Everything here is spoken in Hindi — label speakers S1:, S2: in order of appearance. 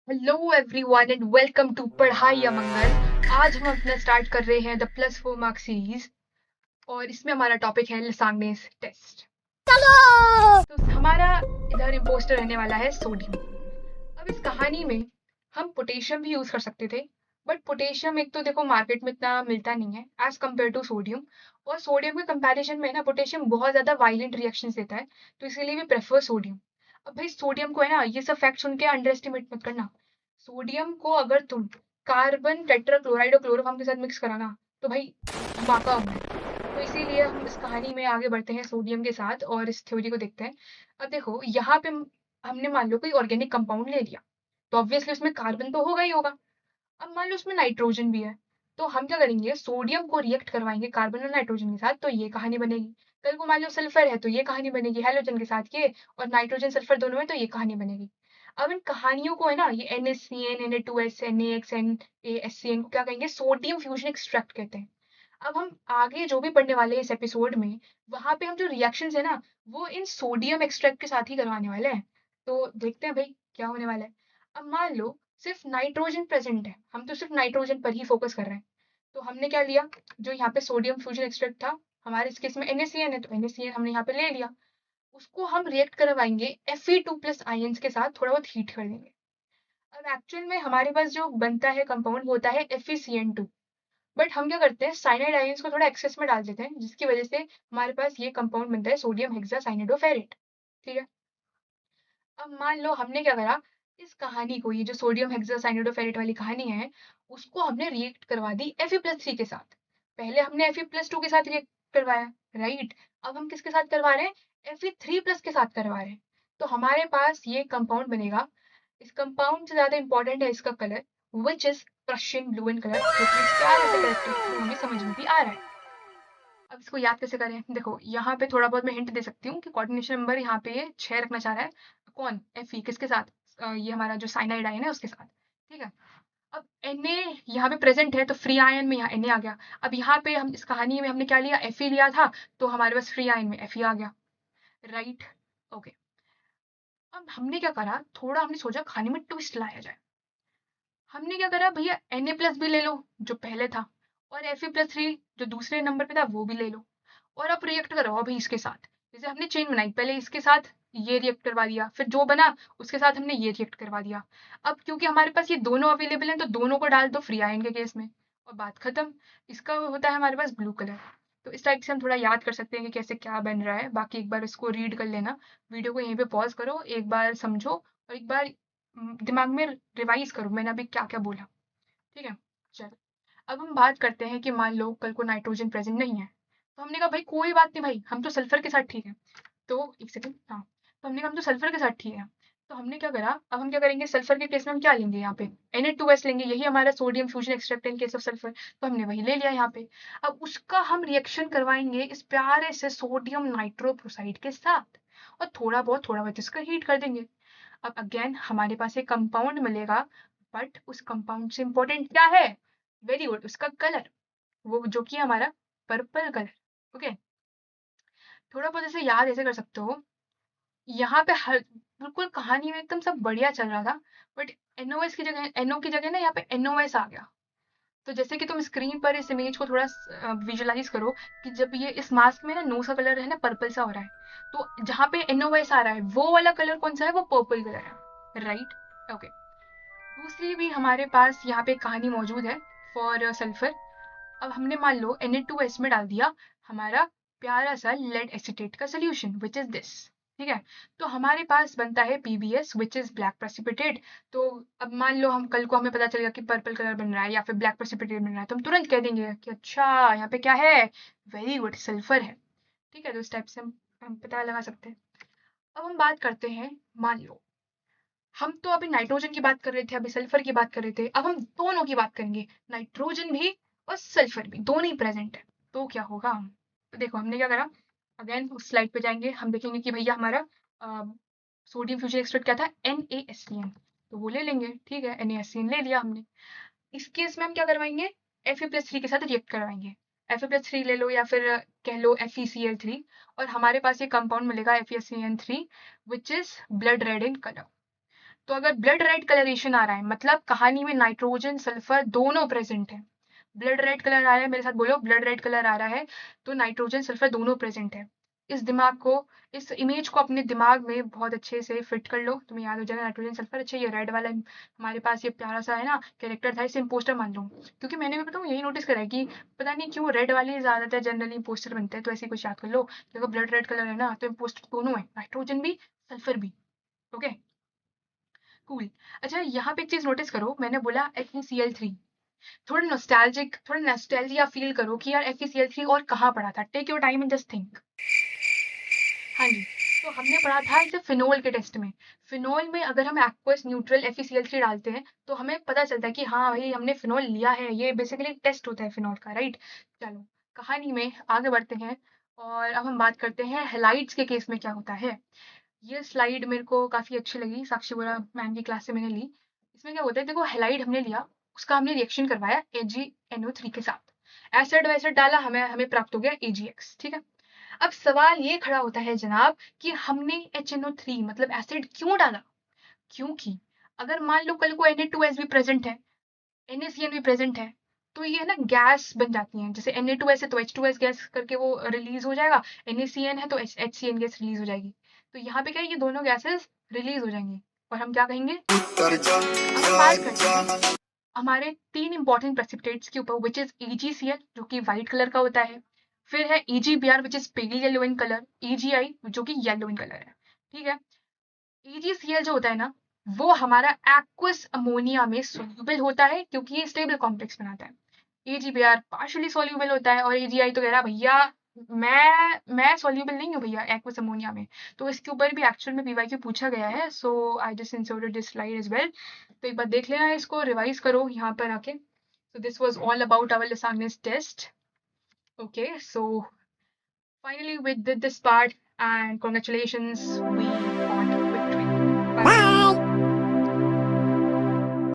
S1: Hello everyone and welcome to पढ़ाई अमंगल। आज हम अपना स्टार्ट कर रहे हैं द +4 मार्क सीरीज और इसमें हमारा टॉपिक है लसाग्नेस टेस्ट। तो हमारा इधर इम्पोस्टर रहने वाला है सोडियम। अब इस कहानी में हम पोटेशियम भी यूज कर सकते थे, बट पोटेशियम एक तो देखो मार्केट में इतना मिलता नहीं है एज कम्पेयर टू सोडियम, और सोडियम के कंपैरिजन में ना पोटेशियम बहुत ज्यादा वायलेंट रिएक्शन देता है, तो इसीलिए भी प्रेफर सोडियम। अब भाई सोडियम को है ना, ये सब फैक्ट सुन के अंडर एस्टिमेट मत करना। सोडियम को अगर तुम कार्बन टेट्राक्लोराइड और क्लोरोफॉर्म के साथ मिक्स कराना तो भाई धमाका होना है। तो इसीलिए हम इस कहानी में आगे बढ़ते हैं सोडियम के साथ और इस थ्योरी को देखते हैं। अब देखो यहाँ पे हमने मान लो कोई ऑर्गेनिक कंपाउंड ले लिया, तो ऑब्वियसली उसमें कार्बन तो होगा ही होगा। अब मान लो उसमें नाइट्रोजन भी है, तो हम क्या करेंगे, सोडियम को रिएक्ट करवाएंगे कार्बन और नाइट्रोजन के साथ, तो ये कहानी बनेगी। कल को मान लो सल्फर है तो ये कहानी बनेगी हाइड्रोजन के साथ ये, और नाइट्रोजन सल्फर दोनों में तो ये कहानी बनेगी। अब इन कहानियों को है ना, ये NaCN Na2S NaX NaSCN को क्या कहेंगे, सोडियम फ्यूजन एक्सट्रैक्ट कहते हैं। अब हम आगे जो भी पढ़ने वाले हैं इस एपिसोड में, वहां पे हम जो रिएक्शंस है ना, वो इन सोडियम एक्सट्रैक्ट के साथ ही करवाने वाले हैं। तो देखते हैं भाई क्या होने वाला है। अब मान लो सिर्फ नाइट्रोजन प्रेजेंट है, हम तो सिर्फ नाइट्रोजन पर ही फोकस कर रहे हैं। तो हमने क्या लिया, जो यहाँ पे सोडियम फ्यूजन एक्सट्रैक्ट था, हमारे इस केस में NaCN है तो NaCN हमने यहाँ पे ले लिया। उसको हम रिएक्ट करवाएंगे Fe2+ आयंस के साथ, थोड़ा बहुत हीट कर देंगे। अब एक्चुअल में हमारे पास जो बनता है कंपाउंड वो होता है FeCN2, बट हम क्या करते हैं, साइनाइड आयंस को थोड़ा एक्सेस में डाल देते हैं, जिसकी वजह से हमारे पास ये कंपाउंड बनता है सोडियम हेक्सासाइनिडोफेरेट। ठीक है। अब मान लो हमने क्या करा, इस कहानी को, ये जो सोडियम हेक्सासाइनिडोफेरेट वाली कहानी है, उसको हमने रिएक्ट करवा दी Fe+3 के साथ। पहले हमने Fe+2 के साथ रिएक्ट करवाया, राइट। अब हम किसके साथ करवा रहे हैं, Fe3+ के साथ करवा रहे हैं। तो हमारे पास ये कंपाउंड बनेगा। इस कंपाउंड से ज्यादा इंपॉर्टेंट है इसका colour, which is Prussian blue in colour, जो कि इस प्यारे से कैरेक्टर के थ्रू हमें समझ में भी आ रहा है। अब इसको याद कैसे करें, देखो यहाँ पे थोड़ा बहुत मैं हिंट दे सकती हूँ कि कोऑर्डिनेशन नंबर यहाँ पे ये 6 रखना चाह रहा है। कौन, Fe किसके साथ, ये हमारा जो साइनाइड आयन है उसके साथ। ठीक है। अब Na यहाँ पे प्रेजेंट है तो फ्री आयन में यहाँ Na आ गया। अब यहाँ पे हम इस कहानी में हमने क्या लिया, Fe लिया था, तो हमारे पास फ्री आयन में Fe आ गया, राइट। ओके। अब हमने क्या करा, थोड़ा हमने सोचा खाने में ट्विस्ट लाया जाए। हमने क्या करा भैया, Na+ भी ले लो जो पहले था, और Fe+3 जो दूसरे नंबर पे था वो भी ले लो, और अब रिएक्ट करो अभी इसके साथ। जैसे हमने चेन बनाई, पहले इसके साथ ये रिएक्ट करवा दिया, फिर जो बना उसके साथ हमने ये रिएक्ट करवा दिया। अब क्योंकि हमारे पास ये दोनों अवेलेबल हैं तो दोनों को डाल दो फ्री आयन के केस में, और बात खत्म। इसका होता है हमारे पास ब्लू कलर। तो इस टाइप से हम थोड़ा याद कर सकते हैं कि कैसे क्या बन रहा है। बाकी एक बार इसको रीड कर लेना, वीडियो को यहीं पे पॉज करो, एक बार समझो, और एक बार दिमाग में रिवाइज करो मैंने अभी क्या क्या बोला। ठीक है। चलो, अब हम बात करते हैं कि मान लो कल को नाइट्रोजन प्रेजेंट नहीं है, तो हमने कहा भाई कोई बात नहीं भाई, हम तो सल्फर के साथ ठीक है। तो एक सेकंड, हाँ, तो हमने कहा हम तो सल्फर के साथ ठीक है। तो हमने क्या करा, अब हम क्या करेंगे, सल्फर के केस में हम क्या लेंगे, यहाँ पे Na2S लेंगे, यही हमारा sodium fusion extract in case of sulphur, तो हमने वही ले लिया यहाँ पे। अब उसका हम रिएक्शन करवाएंगे इस प्यारे से सोडियम नाइट्रोप्रोसाइड के साथ, और थोड़ा बहुत इसका हीट कर देंगे। अब अगेन हमारे पास एक कंपाउंड मिलेगा, बट उस कंपाउंड से इंपॉर्टेंट क्या है, वेरी गुड, उसका कलर, वो जो कि हमारा पर्पल कलर। ओके। थोड़ा बहुत ऐसे याद ऐसे कर सकते हो, यहाँ पे हर बिल्कुल कहानी में एकदम सब बढ़िया चल रहा था, बट NOS की जगह, NO की जगह ना यहाँ पे NOS आ गया। तो जैसे कि तुम स्क्रीन पर इस इमेज को थोड़ा विजुअलाइज करो, कि जब ये इस मास्क में ना नोज का कलर है ना पर्पल सा हो रहा है, तो जहाँ पे NOS आ रहा है वो वाला कलर कौन सा है, वो पर्पल कलर है, राइट। ओके। दूसरी भी हमारे पास यहाँ पे कहानी मौजूद है फॉर सल्फर। अब हमने मान लो Na2S में डाल दिया हमारा प्यारा सा लेड एसिटेट का सोल्यूशन, विच इज दिस। ठीक है। तो हमारे पास बनता है PbS, which is black precipitate. तो अब मान लो हम कल को हमें पता चलेगा कि पर्पल कलर बन रहा है या फिर ब्लैक प्रेसिपिटेट बन रहा है, तो हम तुरंत कह देंगे कि अच्छा यहाँ पे क्या है, वेरी गुड, सल्फर है। ठीक है। तो इस टाइप से हम पता लगा सकते हैं। अब हम बात करते हैं, मान लो हम तो अभी नाइट्रोजन की बात कर रहे थे, अभी सल्फर की बात कर रहे थे, अब हम दोनों की बात करेंगे, नाइट्रोजन भी और सल्फर भी, दोनों ही प्रेजेंट है, तो क्या होगा। तो देखो हमने क्या करा, अगेन उस स्लाइड पे जाएंगे, हम देखेंगे कि भैया हमारा सोडियम फ्यूजन एक्सट्रैक्ट क्या था, NaSCN, तो वो ले लेंगे। ठीक है, NaSCN ले लिया हमने। इस केस में हम क्या करवाएंगे, Fe+3 के साथ रिएक्ट करवाएंगे। Fe+3 ले लो या फिर कह लो FeCl3, और हमारे पास ये कंपाउंड मिलेगा FeCN3, which is blood red in colour. तो अगर ब्लड रेड कलरेशन आ रहा है मतलब कहानी में नाइट्रोजन सल्फर दोनों प्रेजेंट है। ब्लड रेड कलर आ रहा है, मेरे साथ बोलो, ब्लड रेड कलर आ रहा है तो नाइट्रोजन सल्फर दोनों प्रेजेंट है। इस इमेज को अपने दिमाग में बहुत अच्छे से फिट कर लो, तुम्हें याद हो जाएगा नाइट्रोजन सल्फर। अच्छा ये रेड वाला हमारे पास ये प्यारा सा है ना कैरेक्टर था, इसे इम्पोस्टर मान लो, क्योंकि मैंने भी बताऊँ यही नोटिस करा है कि पता नहीं क्यों रेड वाले ज्यादातर जनरली इम्पोस्टर बनते हैं। तो ऐसे कुछ याद कर लो, देखो ब्लड रेड कलर है ना तो इम्पोस्टर दोनों है, नाइट्रोजन भी सल्फर भी। Okay cool. अच्छा यहाँ पे एक चीज नोटिस करो, मैंने बोला FeCl3, थोड़ा नॉस्टैल्जिया फील करो कि यार FeCl3 और कहाँ पढ़ा था। Take your time and just think. हाँ जी, तो हमने पढ़ा था इसे फिनोल के टेस्ट में। फिनोल में अगर हम एक्वस न्यूट्रल FeCl3 डालते हैं तो हमें पता चलता है कि हाँ भाई हमने फिनोल लिया है, ये बेसिकली टेस्ट होता है फिनोल का, राइट। चलो कहानी में आगे बढ़ते हैं और अब हम बात करते हैं हेलाइड्स के केस में क्या होता है। ये स्लाइड मेरे को काफी अच्छी लगी, साक्षी बोरा मैम की क्लास से मैंने ली। इसमें क्या होता है, देखो हेलाइड हमने लिया, उसका हमने रिएक्शन करवाया AgNO3 के साथ, एसिड वैसिड डाला, हमें हमें प्राप्त हो गया AgX, ठीक है। अब सवाल ये खड़ा होता है जनाब कि हमने HNO3 मतलब एसिड क्यों डाला। क्योंकि अगर मान लो कल को Na2S भी प्रेजेंट है, NaCN भी प्रेजेंट है, तो ये है ना गैस बन जाती हैं। जैसे Na2S है तो H2S गैस करके वो रिलीज हो जाएगा, NaCN है तो HCN गैस रिलीज हो जाएगी। तो यहाँ पे क्या है, ये दोनों गैसेस रिलीज हो जाएंगी और हम क्या कहेंगे। अब हम बात करते हैं हमारे 3 इंपॉर्टेंट प्रेसिपिटेट्स के ऊपर, विच इज AgCl जो कि व्हाइट कलर का होता है, फिर है AgBr which is pale yellow in colour, AgI जो कि येलो इन कलर है, ठीक है। AgCl जो होता है ना वो हमारा एक्वस अमोनिया में सोल्यूबल होता है क्योंकि ये स्टेबल कॉम्प्लेक्स बनाता है। AgBr पार्शियली सोल्यूबल होता है और AgI तो कह रहा भैया मैं सोल्यूबल नहीं हूँ भैया एक्वस अमोनिया में। तो इसके ऊपर भी एक्चुअल में PYQ पूछा गया है, so I just inserted this slide as well. तो एक बार देख लेना, इसको रिवाइज करो यहाँ पर आके। So this was all about our Lasagna's test. Okay, so finally we did this part and congratulations, we got victory.